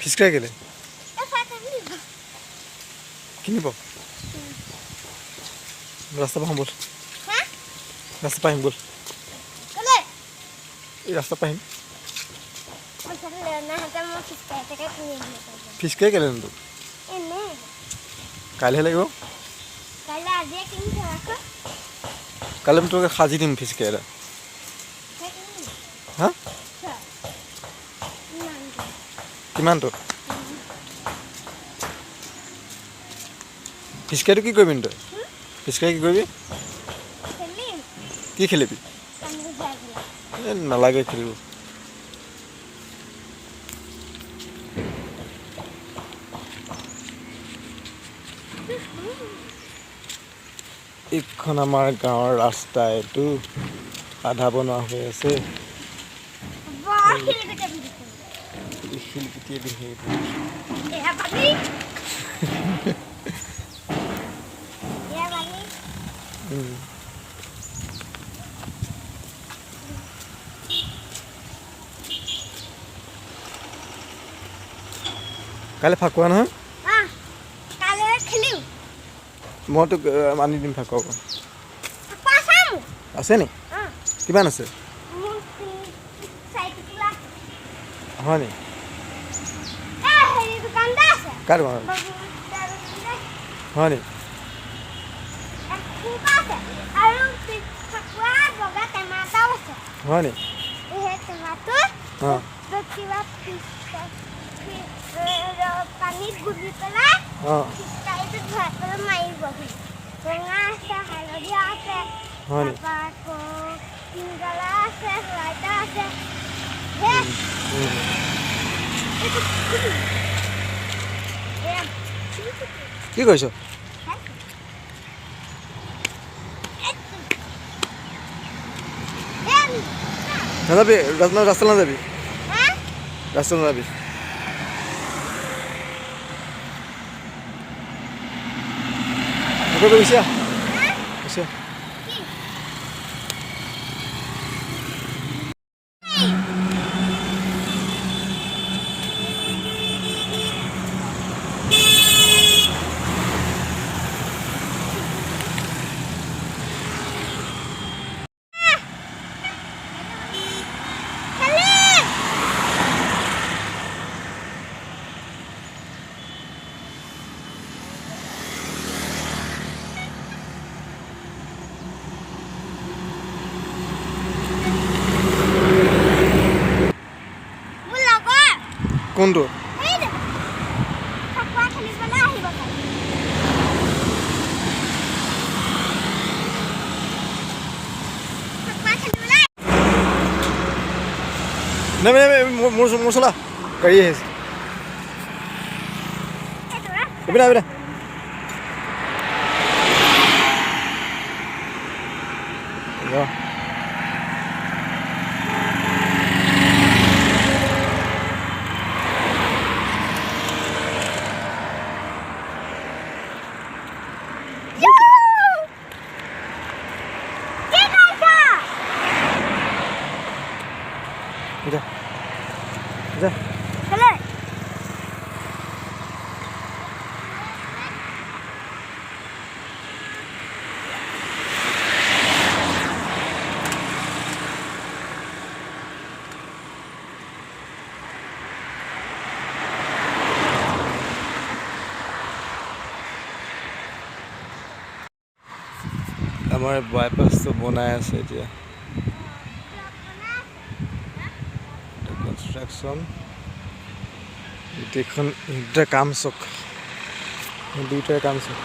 ফিচকাই কেলে কিনিব ৰাস্তা পাহম বল ৰাস্তা পাহিম বল এই ৰাস্তা পাহিম ফিচকাই কেলে তোক কাইলৈহে লাগিব কাইলৈ মই তোকে সাজি দিম ফিচকাই এটা হা কিমানটো ফিচকাইটো কি কৰিবি তই ফিচকাই কি কৰিবি কি খেলিবি এই নালাগে খেলিব এইখন আমাৰ গাঁৱৰ ৰাস্তা এইটো আধা বনোৱা হৈ আছে শিলগুটিয়ে বিহে কাইলৈ ফাকুৱা নহয় মই তোক আনি দিম ফাকুৱা আছে নি কিমান আছে হয় নি কাৰ দোকানত হয় নি হয় নি অঁ পানীত গুলি পেলাই মাৰিবহি টেঙা আছে হালধীয়া আছে পিংগলা আছে লাইটা আছে কি কৰিছ নাযাবি ৰাস্তা নাযাবি ৰাস্তা নাযাবি গৈছে গৈছে কোনটো নাই মোৰ চলা গাড়ী আহিছে এবিনা এবিনা যা যা আমাৰ বাইপাছটো বনাই আছে এতিয়া কনষ্ট্ৰাকশ্যন গোটেইখন দুটা কাম চক দুইটাই কাম চক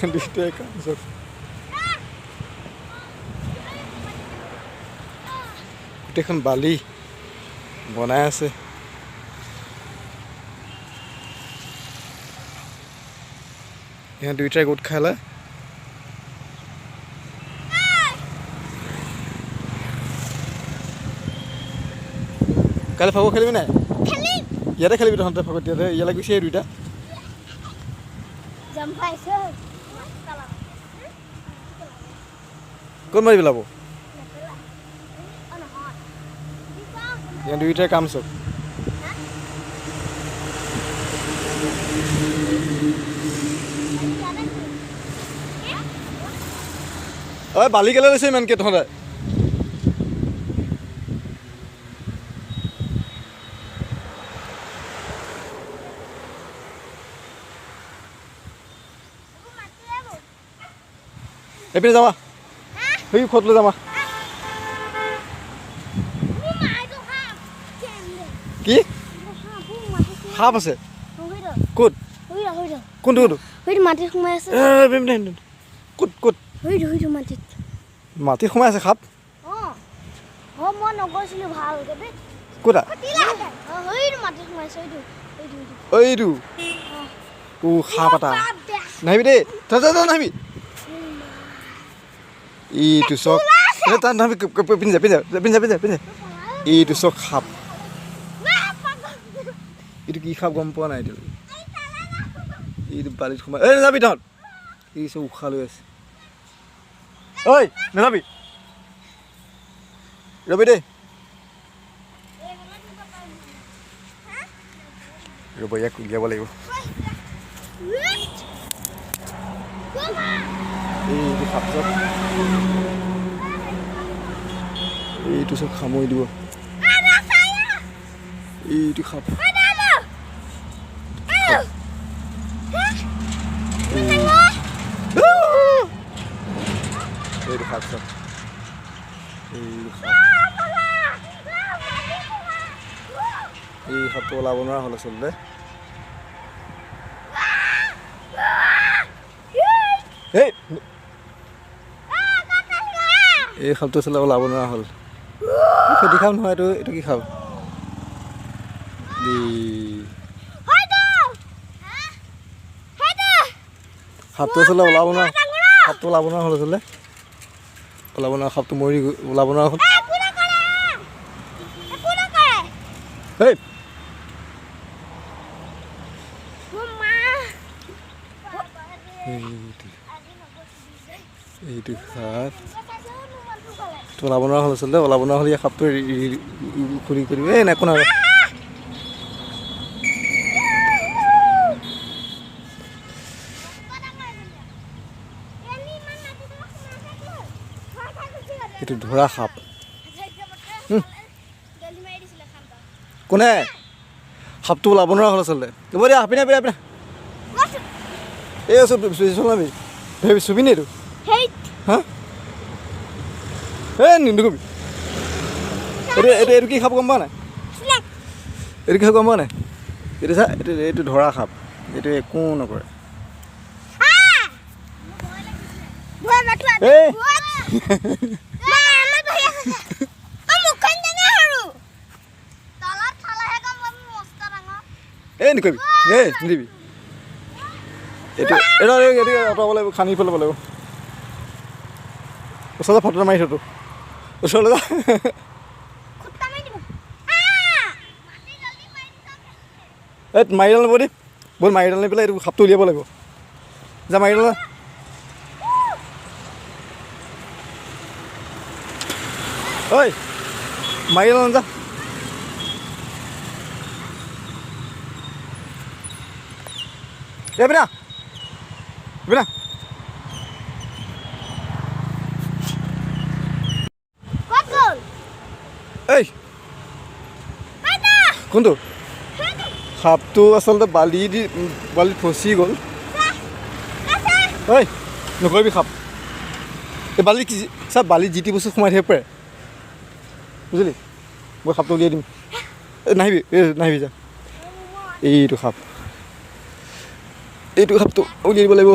দুইটাই কাম চক গোটেইখন বালি বনাই আছে ইহঁত দুইটাই গোট খালে কাইলৈ ফাকুৱা খেলিবি নাই ইয়াতে খেলিবি তহঁতে ফাকুৱা ইয়াতে ইয়ালৈ গুচি আহি দুইটা ক'ত মাৰি পেলাব ইয়াৰ দুইটাই কাম চব ঐ বালি কেলে লৈছে ইমানকে তহঁতে এইপিনে যাবা সেই খোঁত লৈ যাবা কি সাপ আছে ক'ত কোনটো মাটিত সোমাই আছে ক'ত ক'ত মাটিত সোমাই আছে সাপ মই নগৈছিলো ভালকে ক'ত মাটিত সোমাইছে এইটো সাপ এটা নাহিবি দেই তই নাহিবি এইটো চক তাত নাহিবি পিন্ধি যা এইটো চক সাপ এইটো কি সাপ গম পোৱা নাই এইটো এইটো বালিত সোমাই নাযাবি তহঁত এই চব উশাহ লৈ আছে ঐ নাযাবি ৰবি দেই ৰ'ব ইয়াক উলিয়াব লাগিব এইটো সাপ চব এইটো চব সামৰি দিব এইটো সাপ এইটো সাপ চব এইটো সাপ এই সাপটো ওলাব নোৱাৰা হ'ল আচলতে এই সাপটো আচলতে ওলাব নোৱাৰা হ'ল খেতি খাম নহয় এইটো কি খাব সাপটো আচলতে ওলাব নোৱাৰা হ'ল আচলতে ওলাব নোৱাৰা সাপটো মৰি ওলাব নোৱাৰা হ'ল এইটো সাপ ওলাব নোৱাৰা হ'ল আচলতে ওলাব নোৱাৰা হ'ল ইয়াৰ সাপটো খুলি কৰি একো নাই এইটো ধৰা সাপ কোনে সাপটো ওলাব নোৱাৰা হ'ল আচলতে হ'ব দিয়া আপিনে এই চলাবি চুবি নি এইটো হা নিন্দুকবি এইটো কি সাপ গম পোৱা নাই এইটো কি সাপ গম পোৱা নাই এইটো চা এইটো ধৰা সাপ এইটো একো নকৰে নিকবি নিদিবি এইটো আঁতৰাব লাগিব খান্দি পেলাব লাগিব ওচৰতে ফটো মাৰি থতো ওচৰলৈ যা মাৰিডাল নব দেই বহুত মাৰিডাল নি পেলাই এইটো সাপটো উলিয়াব লাগিব যা মাৰিডাল ঐ মাৰিডাল যা বিনা এই কোনটো সাপটো আচলতে বালিত ফচি গ'ল ঐ নকৰিবি সাপ এই বালি কি চা বালিত যি টি বস্তু সোমাই থাকিব পাৰে বুজিলি মই সাপটো উলিয়াই দিম নাহিবি যা এইটো সাপটো উলিয়াই দিব লাগিব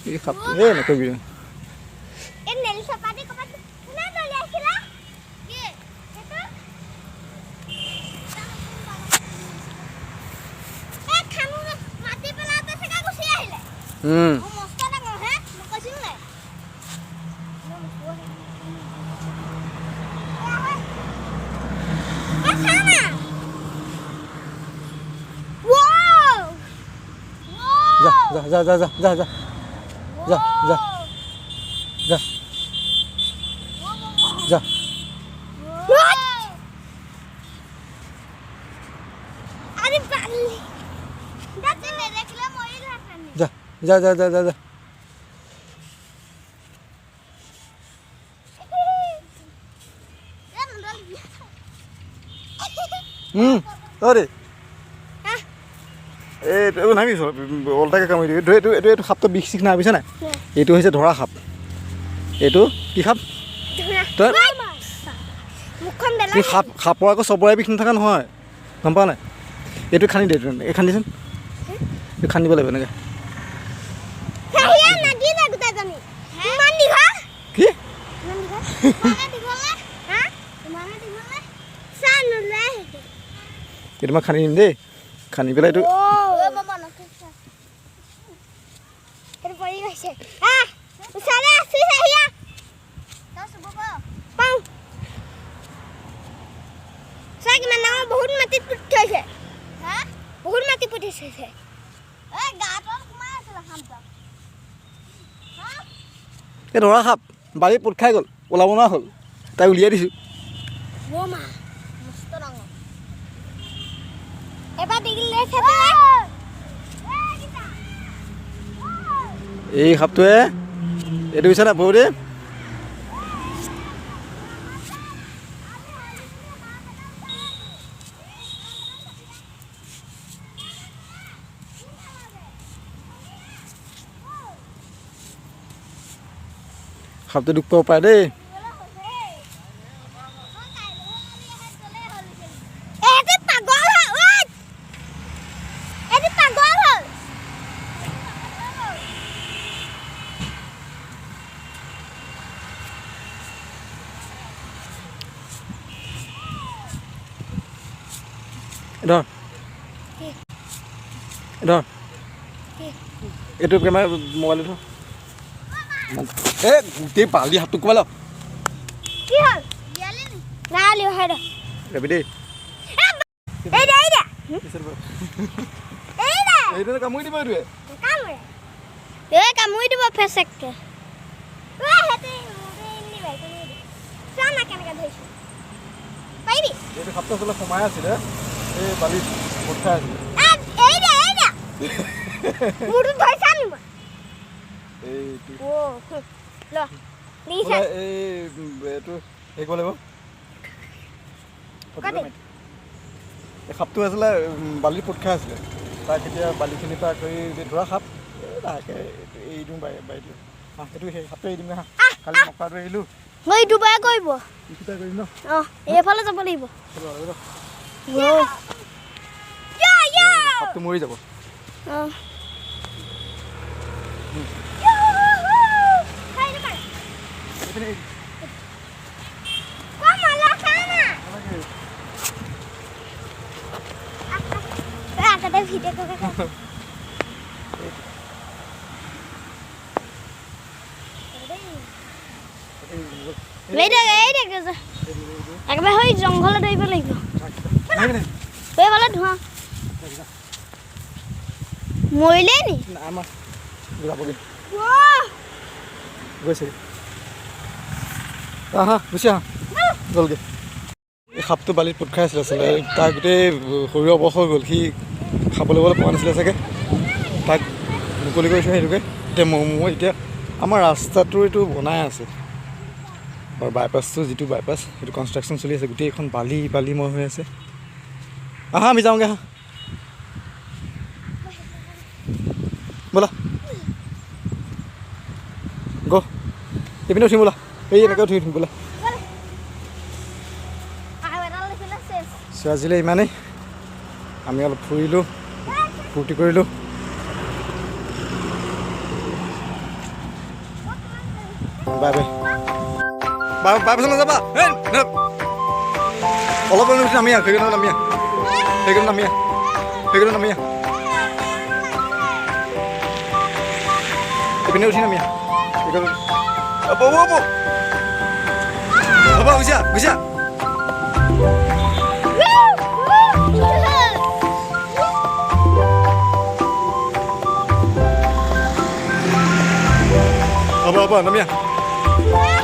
এই সাপটো নকৰিবি যা যা যা যা যা যা যা যা যা আরে বালি দাঁতে দেখলে মরে যাবে যা যা যা যা যা যা আরে এইটো নামি ওলটাকে কামুৰি দিব এইটো এইটো এইটো সাপটো বিষ চিষ নাই বুজিছা নাই এইটো হৈছে ধৰা সাপ এইটো কি সাপ তই মুখখন বেলা তুমি সাপৰ আকৌ চবৰে বিষ নাথাকা নহয় গম পোৱা নাই এইটো খান্দি দে এই খান্দিচোন এইটো খান্দিব লাগিব এনেকৈ হেয়া নাগি না গুটাজনী ইমান দীঘল কি ইমান দীঘল হা ইমান দীঘল চানুলে এইটো মই খান্দি দিম দেই খান্দি পেলাই এইটো মামা নকছা এর পৰি গৈছে উছালে আছে হেয়া দস ববা পাও সাকি মানে বহুত মাটি পুঠিছে হা বহুত মাটি পুঠিছে এ গাটৰ সোমাই আছে খামটা এই ধৰা সাপ বাৰী পোট খাই গ'ল ওলাব নোৱাৰা হ'ল তাই উলিয়াই দিছোঁ ওমা মস্ত ডাঙৰ এবাৰ দিগিলে খেতে এই সাপটোৱে এইটো বুজিছা নাই বহু দেই সাপটো দুখ পাব পাৰে দেই এতে পাগল হয় এতে পাগল হয় ধৰ ধৰ এইটো কেমেৰা মোবাইলটো এ গোটেই বালি হাতটো কোবাল কি হল ইয়ালে নালি হেড ৰবি দেই এই দে এইটো কামুৰি দিব এইটোৱে কামুৰে কামুৰি দিব ফেচেককে হেতে ইনি ভাই কামুৰি চানা কেনেকৈ ধৰিছে পাৰিবি এইটো সাপটো আচলতে সোমাই আছিলে এই বালিত পোট খাই আছিলে এই দে মোৰটো ধৰিছা নি মই এইটো ও ল দিছা এই এইটো হেৰি কৰিব লাগিব এই সাপটো আছিলে বালিত পোট খাই আছিলে তাক এতিয়া বালিখিনিৰ পৰা কৰি ধৰা সাপ লাহেকৈ এৰি দিওঁ বাৰী দিওঁ এইটো সেই সাপটো এৰি দিম হা কালি মকাটো এৰিলোঁ মই দুবাৰ কৰিব ইকুটা কৰিম ন এইফালে যাব লাগিব সাপটো মৰি যাব একবাৰ হৈ জংঘলত ধৰিব লাগিব এইফালে ধোৱা মৰিলে নি আমাৰ যাবগৈ গৈছে আহা গুচি আহা গ'লগৈ এই সাপটো বালিত পোট খাই আছিলে আচলতে তাৰ গোটেই শৰীৰ অৱস হৈ গ'ল সি খাবলৈ পোৱা নাছিলে চাগে তাক মুকলি কৰিছোঁ সেইটোকে এতিয়া মই এতিয়া আমাৰ ৰাস্তাটোৰ এইটো বনাই আছে আৰু বাইপাছটো যিটো বাইপাছ সেইটো কনষ্ট্ৰাকশ্যন চলি আছে গোটেইখন বালিময় হৈ আছে আহা আমি যাওঁগৈ আহা ব'লা গ এইপিনে উঠিম ব'লা এই এনেকৈ উঠি ব'লা আজিলৈ ইমানেই আমি অলপ ফুৰিলোঁ ফূৰ্তি কৰিলোঁ বাই বাই পাছত নাযাবা অলপ উঠি নামি আহ সেইকাৰণে নামি আহ এইপিনে উঠি নামি আহ হ'ব বুজিছা পৰা নামি আহ